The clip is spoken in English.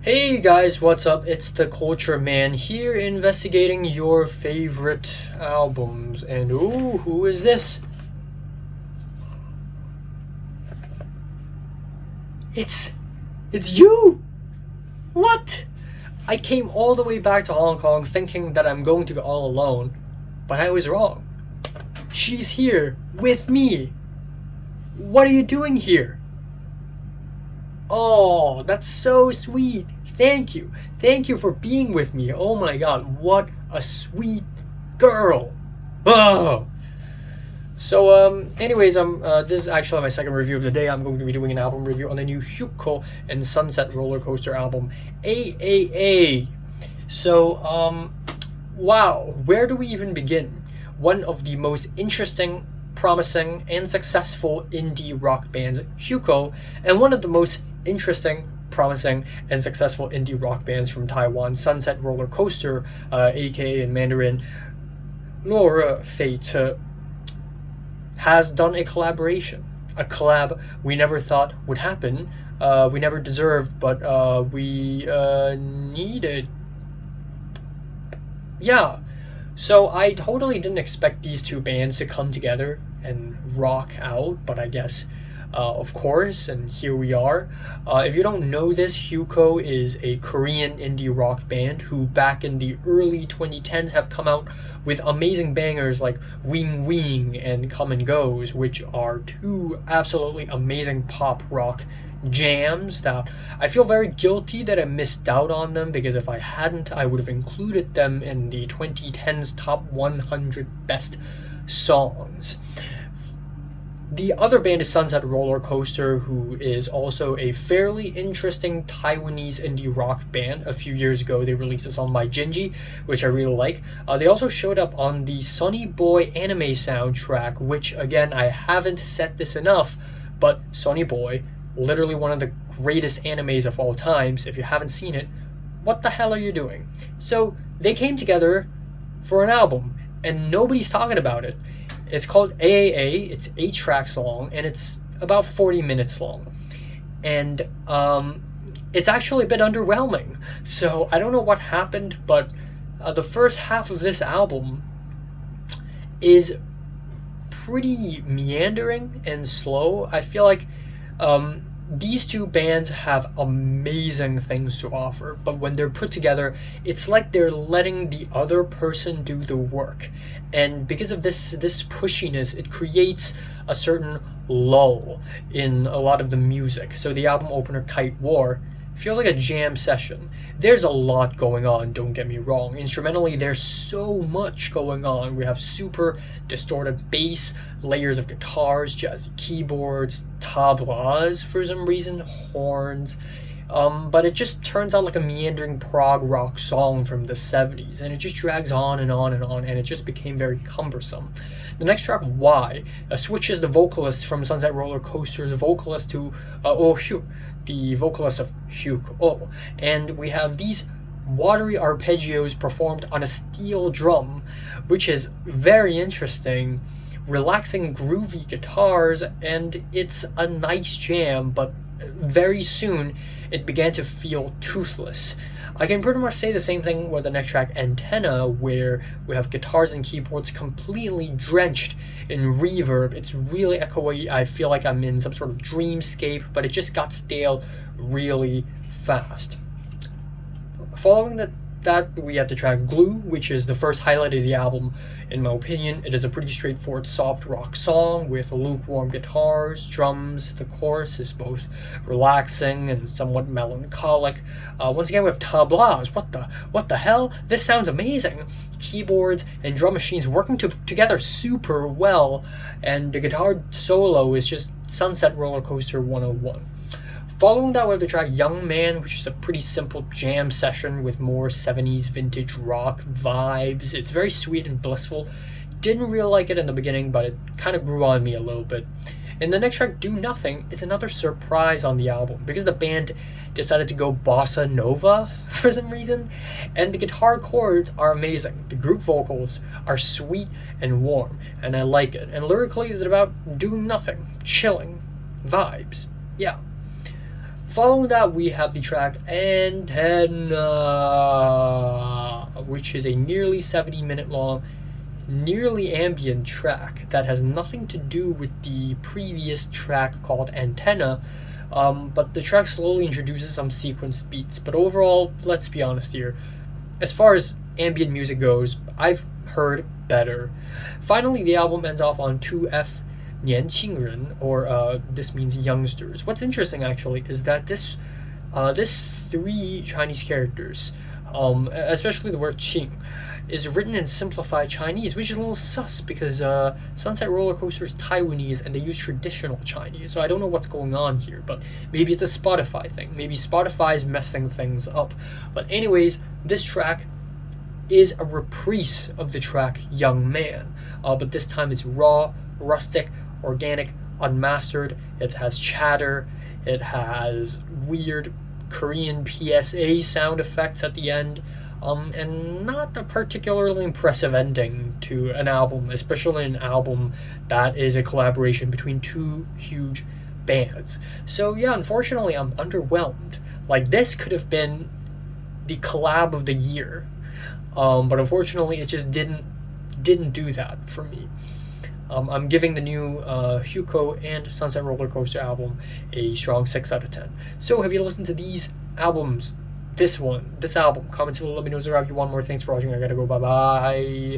Hey guys, what's up? It's the Culture Man here investigating your favorite albums. And ooh, who is this? It's you! What? I came all the way back to Hong Kong thinking that I'm going to go all alone, but I was wrong. She's here with me. What are you doing here? Oh, that's so sweet. Thank you. Thank you for being with me. Oh my god, what a sweet girl. Oh. So, anyways, this is actually my second review of the day. I'm going to be doing an album review on the new Hyukoh and Sunset Rollercoaster album, AAA. So, wow, where do we even begin? One of the most interesting, promising, and successful indie rock bands, Hyukoh, and one of the most interesting, promising, and successful indie rock bands from Taiwan, Sunset Rollercoaster, aka in Mandarin, 落日飞车, has done a collaboration. A collab we never thought would happen, we never deserved, but we needed. Yeah. So I totally didn't expect these two bands to come together and rock out, but I guess, of course, and here we are. If you don't know this, Hyukoh is a Korean indie rock band who back in the early 2010s have come out with amazing bangers like Wing Wing and Come and Goes, which are two absolutely amazing pop rock jams that I feel very guilty that I missed out on them, because if I hadn't, I would have included them in the 2010s top 100 best songs. The other band is Sunset Rollercoaster, who is also a fairly interesting Taiwanese indie rock band. A few years ago, they released a song by Jinji, which I really like. They also showed up on the Sonny Boy anime soundtrack, which, again, I haven't said this enough, but Sonny Boy, literally one of the greatest animes of all times. If you haven't seen it, what the hell are you doing? So they came together for an album, and nobody's talking about it. It's called AAA, it's 8 tracks long, and it's about 40 minutes long. And it's actually a bit underwhelming. So I don't know what happened, but the first half of this album is pretty meandering and slow. I feel like these two bands have amazing things to offer, but when they're put together, it's like they're letting the other person do the work. And because of this pushiness, it creates a certain lull in a lot of the music. So the album opener, Kite War, feels like a jam session. There's a lot going on, don't get me wrong. Instrumentally, there's so much going on. We have super distorted bass, layers of guitars, jazzy keyboards, tablas for some reason, horns. But it just turns out like a meandering prog rock song from the 70s, and it just drags on and on and on, and it just became very cumbersome. The next track, Why, switches the vocalist from Sunset Rollercoaster's vocalist to Hyu, the vocalist of Hyukoh, and we have these watery arpeggios performed on a steel drum, which is very interesting, relaxing groovy guitars, and it's a nice jam, but very soon it began to feel toothless. I can pretty much say the same thing with the next track, Antenna, where we have guitars and keyboards completely drenched in reverb. It's really echoey. I feel like I'm in some sort of dreamscape, but it just got stale really fast. Following that, we have the track Glue, which is the first highlight of the album. In my opinion, it is a pretty straightforward soft rock song with lukewarm guitars, drums. The chorus is both relaxing and somewhat melancholic. Once again, we have tablas. What the hell? This sounds amazing. Keyboards and drum machines working together super well, and the guitar solo is just Sunset Rollercoaster 101. Following that, we have the track Young Man, which is a pretty simple jam session with more 70s vintage rock vibes. It's very sweet and blissful. Didn't really like it in the beginning, but it kind of grew on me a little bit. And the next track, Do Nothing, is another surprise on the album, because the band decided to go bossa nova for some reason, and the guitar chords are amazing. The group vocals are sweet and warm, and I like it. And lyrically, it's about doing nothing, chilling, vibes. Yeah. Following that, we have the track Antenna, which is a nearly 70-minute long, nearly ambient track that has nothing to do with the previous track called Antenna, but the track slowly introduces some sequenced beats. But overall, let's be honest here, as far as ambient music goes, I've heard better. Finally, the album ends off on 2F 年轻人, or this means youngsters. What's interesting actually is that this three Chinese characters, especially the word qing, is written in simplified Chinese, which is a little sus because Sunset Rollercoaster is Taiwanese and they use traditional Chinese. So I don't know what's going on here, but maybe it's a Spotify thing. Maybe Spotify is messing things up. But anyways, this track is a reprise of the track Young Man, but this time it's raw, rustic, organic, unmastered. It has chatter, it has weird Korean PSA sound effects at the end, and not a particularly impressive ending to an album, especially an album that is a collaboration between two huge bands. So yeah, unfortunately, I'm underwhelmed. Like, this could have been the collab of the year, but unfortunately, it just didn't do that for me. I'm giving the new Hyukoh and Sunset Rollercoaster album a strong 6 out of 10. So have you listened to these albums? This album? Comment below, let me know if you want more. Thanks for watching. I gotta go. Bye bye.